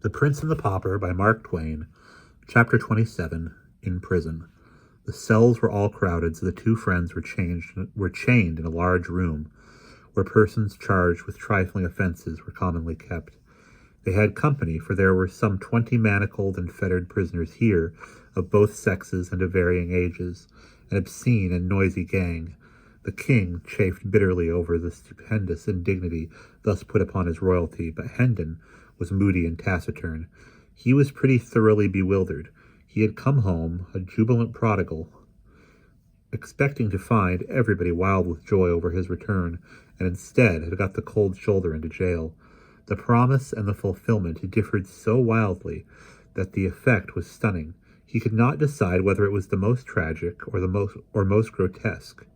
The Prince and the Pauper by Mark Twain. Chapter 27. In Prison. The cells were all crowded, so the two friends were chained in a large room, where persons charged with trifling offences were commonly kept. They had company, for there were some 20 manacled and fettered prisoners here, of both sexes and of varying ages, an obscene and noisy gang. The king chafed bitterly over the stupendous indignity thus put upon his royalty, but Hendon was moody and taciturn. He was pretty thoroughly bewildered. He had come home, a jubilant prodigal, expecting to find everybody wild with joy over his return, and instead had got the cold shoulder into jail. The promise and the fulfillment differed so wildly that the effect was stunning. He could not decide whether it was the most tragic or most grotesque.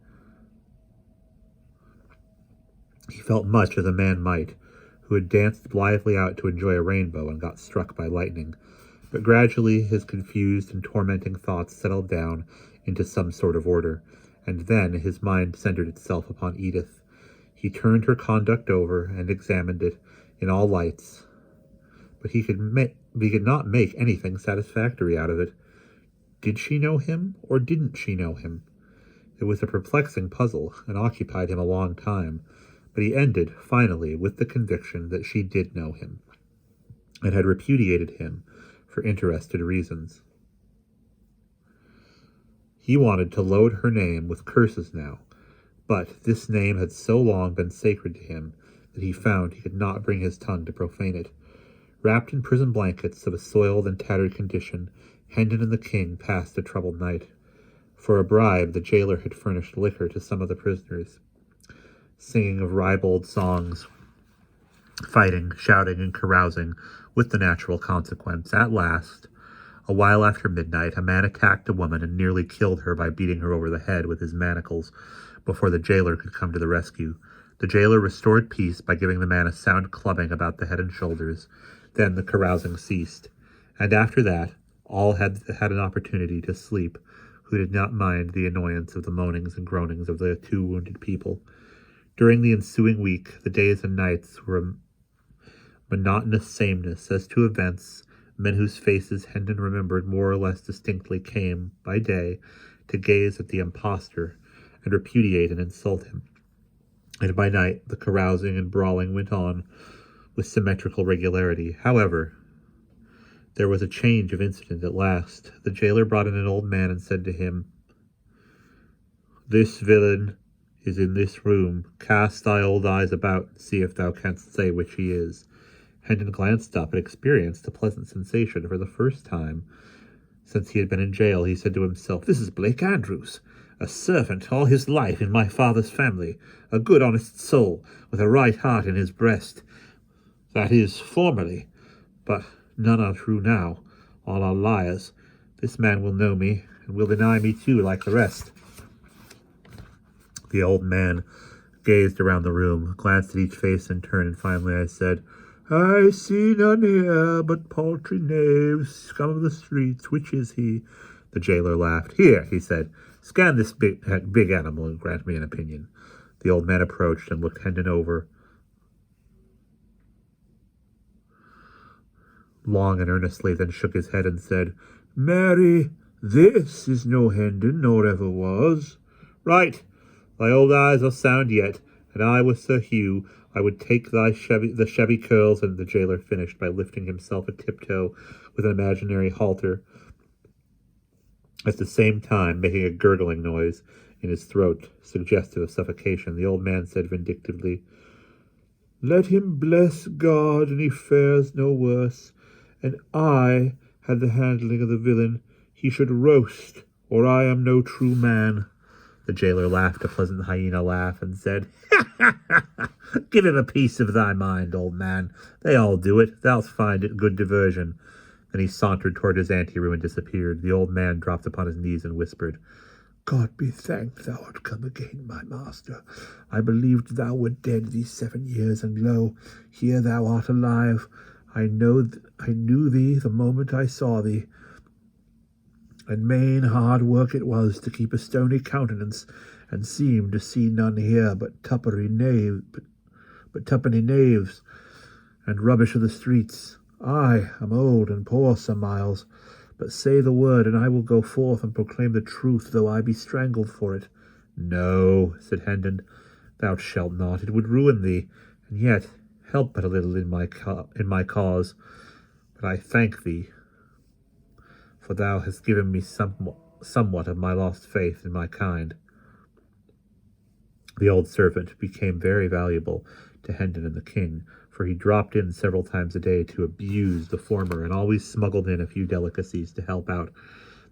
He felt much as a man might, who had danced blithely out to enjoy a rainbow and got struck by lightning. But gradually his confused and tormenting thoughts settled down into some sort of order, and then his mind centered itself upon Edith. He turned her conduct over and examined it in all lights, but he could not make anything satisfactory out of it. Did she know him, or didn't she know him? It was a perplexing puzzle, and occupied him a long time, but he ended, finally, with the conviction that she did know him, and had repudiated him for interested reasons. He wanted to load her name with curses now, but this name had so long been sacred to him that he found he could not bring his tongue to profane it. Wrapped in prison blankets of a soiled and tattered condition, Hendon and the king passed a troubled night. For a bribe, the jailer had furnished liquor to some of the prisoners, singing of ribald songs, fighting, shouting, and carousing, with the natural consequence. At last, a while after midnight, a man attacked a woman and nearly killed her by beating her over the head with his manacles before the jailer could come to the rescue. The jailer restored peace by giving the man a sound clubbing about the head and shoulders. Then the carousing ceased, and after that all had an opportunity to sleep, who did not mind the annoyance of the moanings and groanings of the two wounded people. During the ensuing week, the days and nights were a monotonous sameness. As to events, men whose faces Hendon remembered more or less distinctly came, by day, to gaze at the impostor and repudiate and insult him, and by night the carousing and brawling went on with symmetrical regularity. However, there was a change of incident at last. The jailer brought in an old man and said to him, "This villain is in this room. Cast thy old eyes about, and see if thou canst say which he is." Hendon glanced up and experienced a pleasant sensation. For the first time since he had been in jail, he said to himself, "This is Blake Andrews, a servant all his life in my father's family, a good honest soul, with a right heart in his breast. That is, formerly, but none are true now. All are liars. This man will know me, and will deny me too, like the rest." The old man gazed around the room, glanced at each face in turn, and finally I said, "I see none here but paltry knaves, scum of the streets. Which is he?" The jailer laughed. "Here," he said, "scan this big animal and grant me an opinion." The old man approached and looked Hendon over long and earnestly, then shook his head and said, "Mary, this is no Hendon, nor ever was." "Right, thy old eyes are sound yet, and I was Sir Hugh, I would take the chevy curls," and the jailer finished by lifting himself a tiptoe with an imaginary halter, at the same time making a gurgling noise in his throat, suggestive of suffocation. The old man said vindictively, "Let him bless God, and he fares no worse. And I had the handling of the villain. He should roast, or I am no true man." The jailer laughed a pleasant hyena laugh and said, "Give him a piece of thy mind, old man. They all do it. Thou'lt find it good diversion." Then he sauntered toward his anteroom and disappeared. The old man dropped upon his knees and whispered, "God be thanked thou art come again, my master. I believed thou wert dead these 7 years, and lo, here thou art alive. I knew thee the moment I saw thee, and main hard work it was to keep a stony countenance, and seem to see none here but tuppenny knaves and rubbish of the streets. I am old and poor, Sir Miles, but say the word, and I will go forth and proclaim the truth, though I be strangled for it. No, said Hendon, thou shalt not. It would ruin thee, and yet help but a little in my cause. But I thank thee, for thou hast given me somewhat of my lost faith in my kind. The old servant became very valuable to Hendon and the king, for he dropped in several times a day to abuse the former, and always smuggled in a few delicacies to help out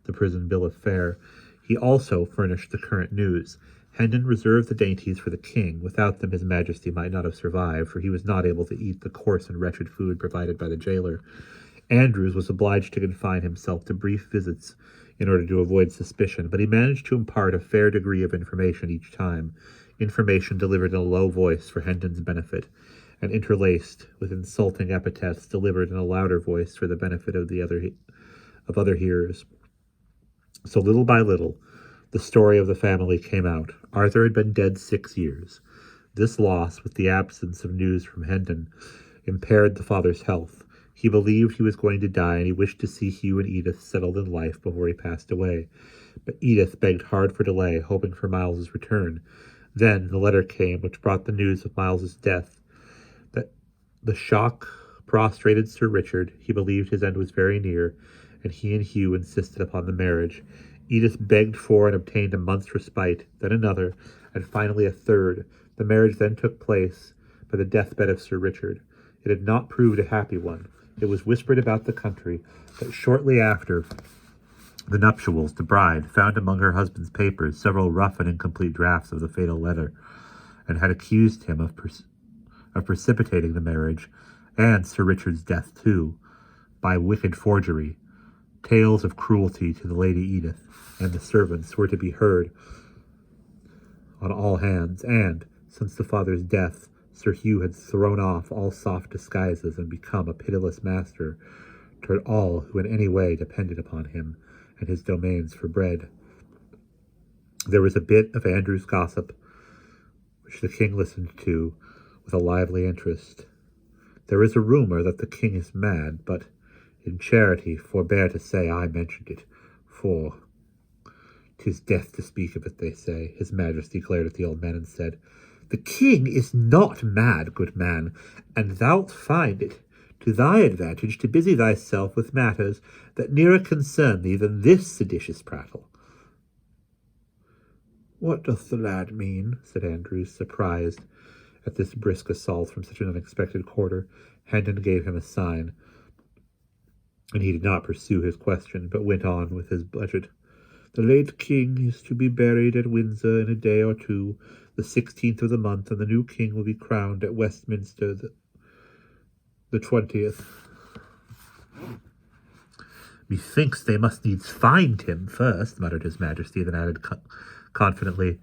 the prison bill of fare. He also furnished the current news. Hendon reserved the dainties for the king. Without them his majesty might not have survived, for he was not able to eat the coarse and wretched food provided by the jailer. Andrews was obliged to confine himself to brief visits in order to avoid suspicion, but he managed to impart a fair degree of information each time, information delivered in a low voice for Hendon's benefit, and interlaced with insulting epithets delivered in a louder voice for the benefit of other hearers. So little by little, the story of the family came out. Arthur had been dead 6 years. This loss, with the absence of news from Hendon, impaired the father's health. He believed he was going to die, and he wished to see Hugh and Edith settled in life before he passed away. But Edith begged hard for delay, hoping for Miles's return. Then the letter came, which brought the news of Miles's death. That the shock prostrated Sir Richard. He believed his end was very near, and he and Hugh insisted upon the marriage. Edith begged for and obtained a month's respite, then another, and finally a third. The marriage then took place by the deathbed of Sir Richard. It had not proved a happy one. It was whispered about the country that shortly after the nuptials, the bride found among her husband's papers several rough and incomplete drafts of the fatal letter, and had accused him of precipitating the marriage, and Sir Richard's death too, by wicked forgery. Tales of cruelty to the Lady Edith and the servants were to be heard on all hands, and, since the father's death, Sir Hugh had thrown off all soft disguises and become a pitiless master toward all who in any way depended upon him and his domains for bread. There was a bit of Andrew's gossip which the king listened to with a lively interest. There is a rumor that the king is mad, but in charity forbear to say I mentioned it, for 'tis death to speak of it, they say. His majesty glared at the old man and said, The king is not mad, good man, and thou'lt find it to thy advantage to busy thyself with matters that nearer concern thee than this seditious prattle. What doth the lad mean? Said Andrews, surprised at this brisk assault from such an unexpected quarter. Hendon gave him a sign, and he did not pursue his question, but went on with his budget. The late king is to be buried at Windsor in a day or two, the 16th of the month, and the new king will be crowned at Westminster the 20th. Methinks they must needs find him first, muttered his majesty, then added confidently,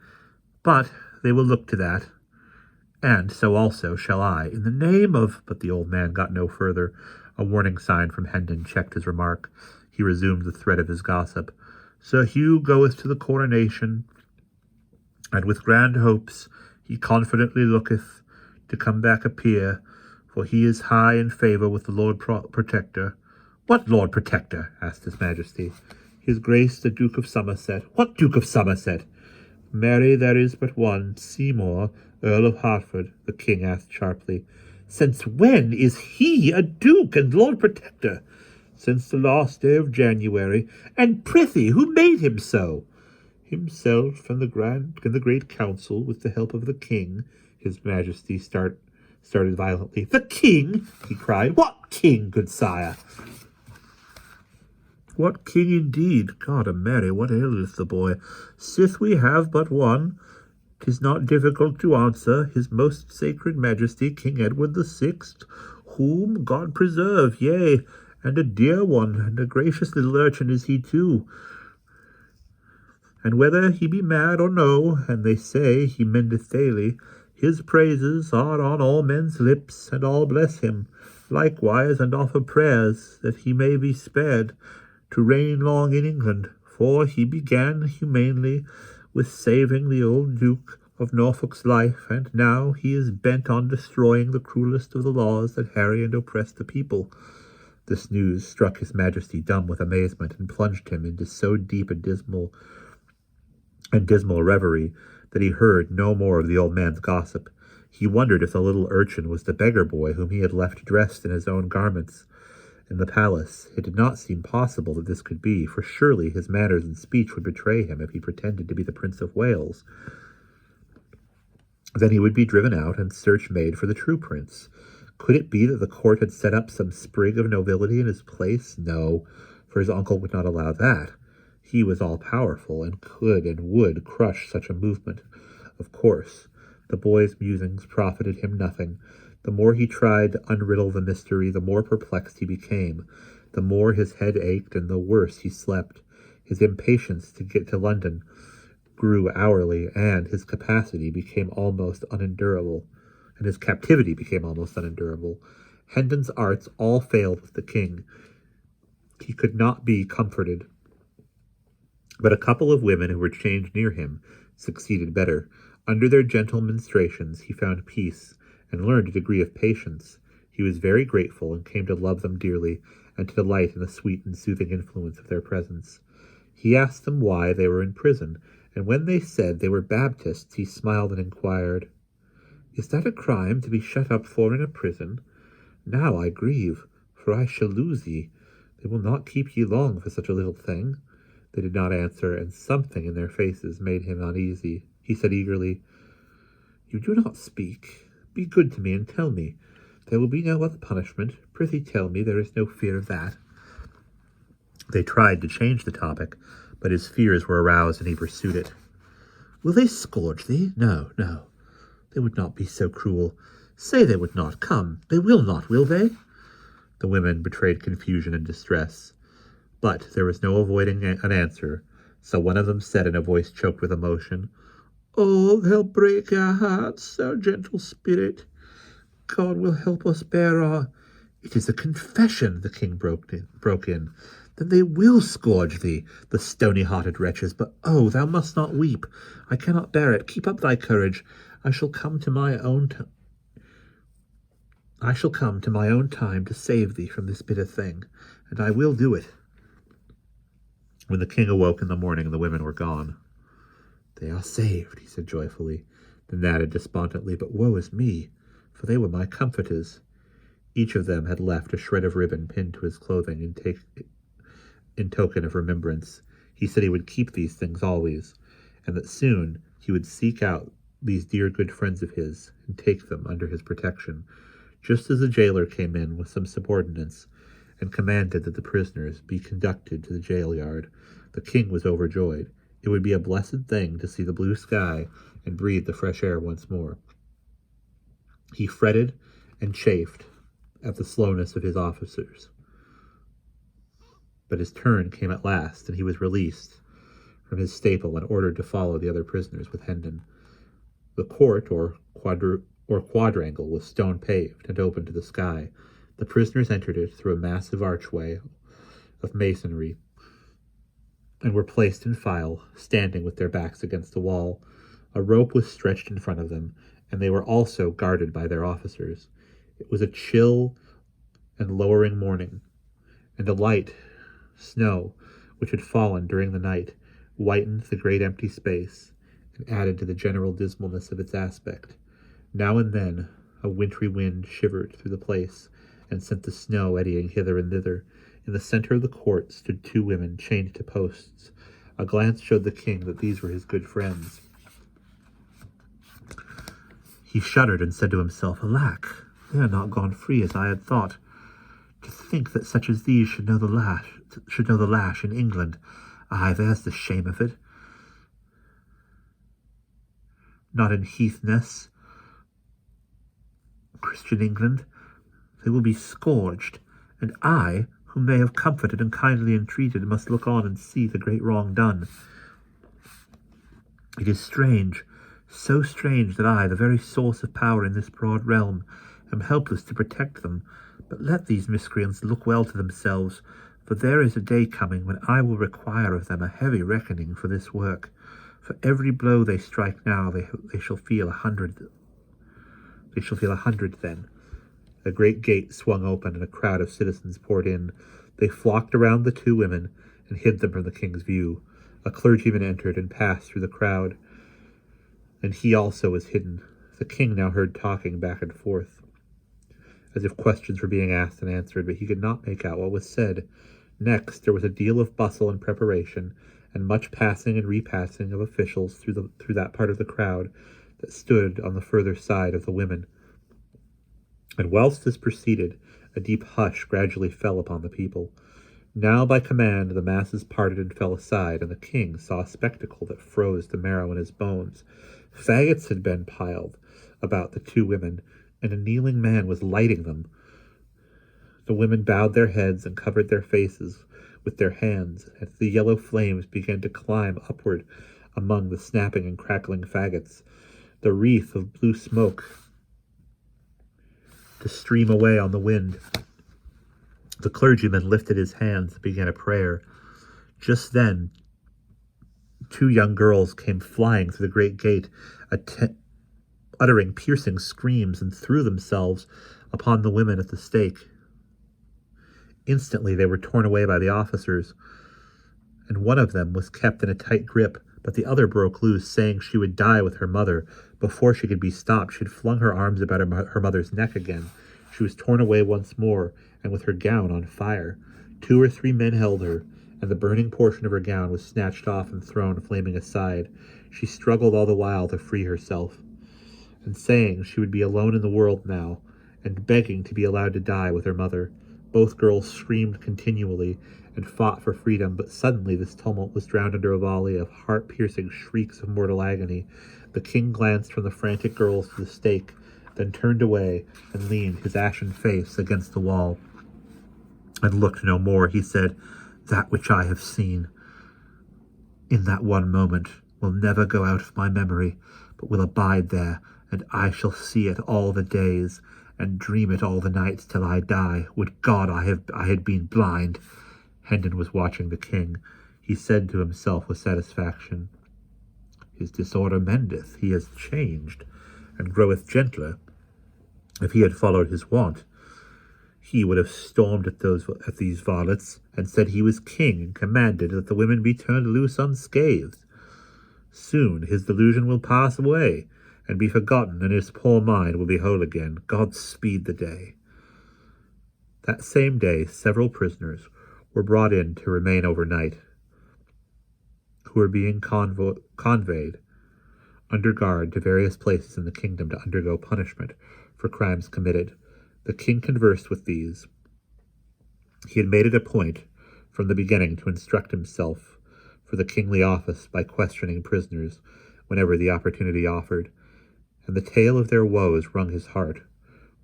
but they will look to that, and so also shall I, in the name of— But the old man got no further. A warning sign from Hendon checked his remark. He resumed the thread of his gossip. Sir Hugh goeth to the coronation, and with grand hopes he confidently looketh to come back a peer, for he is high in favour with the Lord Protector. What Lord Protector? Asked his majesty. His Grace the Duke of Somerset. What Duke of Somerset? Marry, there is but one, Seymour, Earl of Hertford, the king asked sharply. Since when is he a duke and Lord Protector? Since the last day of January. And prithee, who made him so? Himself and the great council, with the help of the king. His majesty started violently. The king? He cried. What king, good sire? What king indeed? God a Mary, what aileth the boy? Sith we have but one, 'tis not difficult to answer. His most sacred majesty, King Edward the Sixth, whom God preserve, yea, and a dear one, and a gracious little urchin is he too. And whether he be mad or no, and they say he mendeth daily, his praises are on all men's lips, and all bless him, likewise, and offer prayers that he may be spared to reign long in England, for he began humanely with saving the old Duke of Norfolk's life, and now he is bent on destroying the cruelest of the laws that harry and oppress the people. This news struck his majesty dumb with amazement, and plunged him into so deep and dismal reverie that he heard no more of the old man's gossip. He wondered if the little urchin was the beggar boy whom he had left dressed in his own garments in the palace. It did not seem possible that this could be, for surely his manners and speech would betray him if he pretended to be the Prince of Wales. Then he would be driven out and search made for the true prince. Could it be that the court had set up some sprig of nobility in his place? No, for his uncle would not allow that. He was all-powerful, and could and would crush such a movement. Of course, the boy's musings profited him nothing. The more he tried to unriddle the mystery, the more perplexed he became. The more his head ached, and the worse he slept. His impatience to get to London grew hourly, and his capacity became almost unendurable. And his captivity became almost unendurable. Hendon's arts all failed with the king. He could not be comforted. But a couple of women who were chained near him succeeded better. Under their gentle ministrations he found peace, and learned a degree of patience. He was very grateful, and came to love them dearly, and to delight in the sweet and soothing influence of their presence. He asked them why they were in prison, and when they said they were Baptists, he smiled and inquired, "Is that a crime to be shut up for in a prison? Now I grieve, for I shall lose ye. They will not keep ye long for such a little thing." They did not answer, and something in their faces made him uneasy. He said eagerly, "You do not speak. Be good to me, and tell me. There will be no other punishment. Prithee tell me, there is no fear of that." They tried to change the topic, but his fears were aroused, and he pursued it. "Will they scourge thee? No, no. They would not be so cruel. Say they would not. Come, they will not, will they?" The women betrayed confusion and distress. But there was no avoiding an answer, so one of them said in a voice choked with emotion, "Oh, they'll break our hearts, our gentle spirit. God will help us bear our—" "It is a confession," the king broke in. "Then they will scourge thee, the stony-hearted wretches. But oh, thou must not weep. I cannot bear it. Keep up thy courage. I shall come to my own time to save thee from this bitter thing, and I will do it." When the king awoke in the morning, the women were gone. "They are saved," he said joyfully, then added despondently, "But woe is me, for they were my comforters." Each of them had left a shred of ribbon pinned to his clothing in token of remembrance. He said he would keep these things always, and that soon he would seek out these dear good friends of his and take them under his protection. Just as the jailer came in with some subordinates and commanded that the prisoners be conducted to the jail yard, the king was overjoyed. It would be a blessed thing to see the blue sky and breathe the fresh air once more. He fretted and chafed at the slowness of his officers. But his turn came at last, and he was released from his staple and ordered to follow the other prisoners with Hendon. The court, or quadrangle, was stone-paved and open to the sky. The prisoners entered it through a massive archway of masonry, and were placed in file, standing with their backs against the wall. A rope was stretched in front of them, and they were also guarded by their officers. It was a chill and lowering morning, and a light snow, which had fallen during the night, whitened the great empty space, and added to the general dismalness of its aspect. Now and then a wintry wind shivered through the place, and sent the snow eddying hither and thither. In the center of the court stood two women chained to posts. A glance showed the king that these were his good friends. He shuddered and said to himself, "Alack, they are not gone free as I had thought. To think that such as these should know the lash in England. Aye, there's the shame of it. Not in Heathness, Christian England. They will be scourged, and I, whom they have comforted and kindly entreated, must look on and see the great wrong done. It is strange, so strange that I, the very source of power in this broad realm, am helpless to protect them. But let these miscreants look well to themselves, for there is a day coming when I will require of them a heavy reckoning for this work. For every blow they strike now, they shall feel 100. They shall feel 100 then. A great gate swung open, and a crowd of citizens poured in. They flocked around the two women and hid them from the king's view. A clergyman entered and passed through the crowd, and he also was hidden. The king now heard talking back and forth, as if questions were being asked and answered, but he could not make out what was said. Next, there was a deal of bustle and preparation, and much passing and repassing of officials through that part of the crowd that stood on the further side of the women. And whilst this proceeded, a deep hush gradually fell upon the people. Now by command the masses parted and fell aside, and the king saw a spectacle that froze the marrow in his bones. Faggots had been piled about the two women, and a kneeling man was lighting them. The women bowed their heads and covered their faces with their hands, as the yellow flames began to climb upward among the snapping and crackling faggots. The wreath of blue smoke to stream away on the wind. The clergyman lifted his hands and began a prayer. Just then, two young girls came flying through the great gate, uttering piercing screams, and threw themselves upon the women at the stake. Instantly they were torn away by the officers, and one of them was kept in a tight grip, but the other broke loose, saying she would die with her mother. Before she could be stopped, she had flung her arms about her mother's neck again. She was torn away once more, and with her gown on fire. 2 or 3 men held her, and the burning portion of her gown was snatched off and thrown flaming aside. She struggled all the while to free herself, and saying she would be alone in the world now, and begging to be allowed to die with her mother. Both girls screamed continually and fought for freedom, but suddenly this tumult was drowned under a volley of heart-piercing shrieks of mortal agony. The king glanced from the frantic girls to the stake, then turned away and leaned his ashen face against the wall and looked no more. He said, "That which I have seen in that one moment will never go out of my memory, but will abide there, and I shall see it all the days, and dream it all the nights till I die. Would God I had been blind." Hendon was watching the king. He said to himself with satisfaction, "His disorder mendeth, he is changed, and groweth gentler. If he had followed his wont, he would have stormed at these varlets, and said he was king, and commanded that the women be turned loose unscathed. Soon his delusion will pass away, and be forgotten, and his poor mind will be whole again. God speed the day." That same day several prisoners were brought in to remain overnight, who were being conveyed under guard to various places in the kingdom to undergo punishment for crimes committed. The king conversed with these. He had made it a point from the beginning to instruct himself for the kingly office by questioning prisoners whenever the opportunity offered, and the tale of their woes wrung his heart.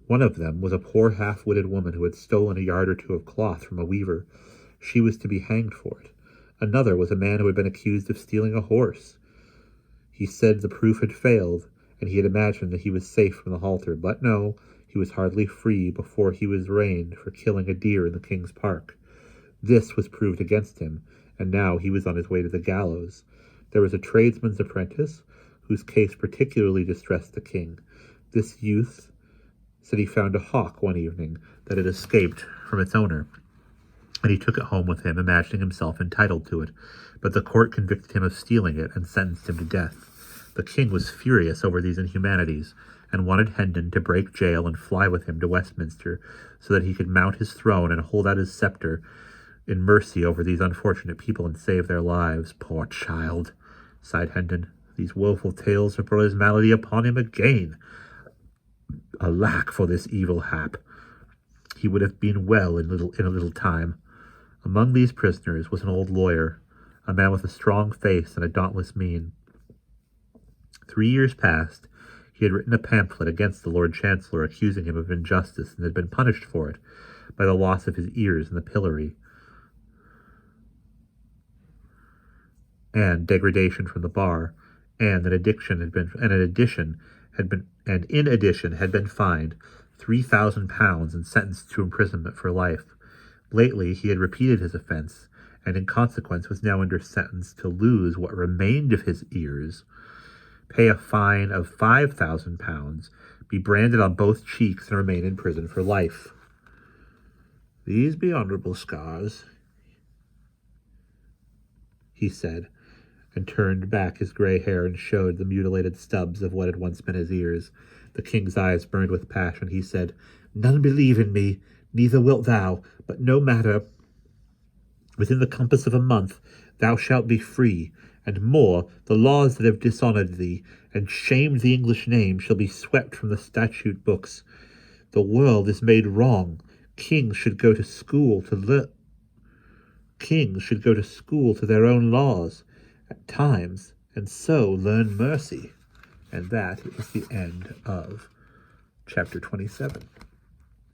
One of them was a poor half-witted woman who had stolen a yard or two of cloth from a weaver. She was to be hanged for it. Another was a man who had been accused of stealing a horse. He said the proof had failed, and he had imagined that he was safe from the halter, but no, he was hardly free before he was arraigned for killing a deer in the king's park. This was proved against him, and now he was on his way to the gallows. There was a tradesman's apprentice, whose case particularly distressed the king. This youth said he found a hawk one evening that had escaped from its owner, and he took it home with him, imagining himself entitled to it. But the court convicted him of stealing it and sentenced him to death. The king was furious over these inhumanities, and wanted Hendon to break jail and fly with him to Westminster, so that he could mount his throne and hold out his scepter in mercy over these unfortunate people and save their lives. "Poor child," sighed Hendon. "These woeful tales have brought his malady upon him again. Alack for this evil hap! He would have been well in a little time." Among these prisoners was an old lawyer, a man with a strong face and a dauntless mien. 3 years past, he had written a pamphlet against the Lord Chancellor, accusing him of injustice, and had been punished for it by the loss of his ears in the pillory and degradation from the bar, and in addition had been fined £3,000 and sentenced to imprisonment for life. Lately he had repeated his offence, and in consequence was now under sentence to lose what remained of his ears, pay a fine of £5,000, be branded on both cheeks, and remain in prison for life. These be honorable scars, he said, and turned back his gray hair and showed the mutilated stubs of what had once been his ears. The king's eyes burned with passion. He said, None believe in me, neither wilt thou, but no matter. Within the compass of a month thou shalt be free, and more, the laws that have dishonored thee, and shamed the English name, shall be swept from the statute books. The world is made wrong. Kings should go to school to their own laws at times, and so learn mercy. And that is the end of chapter 27.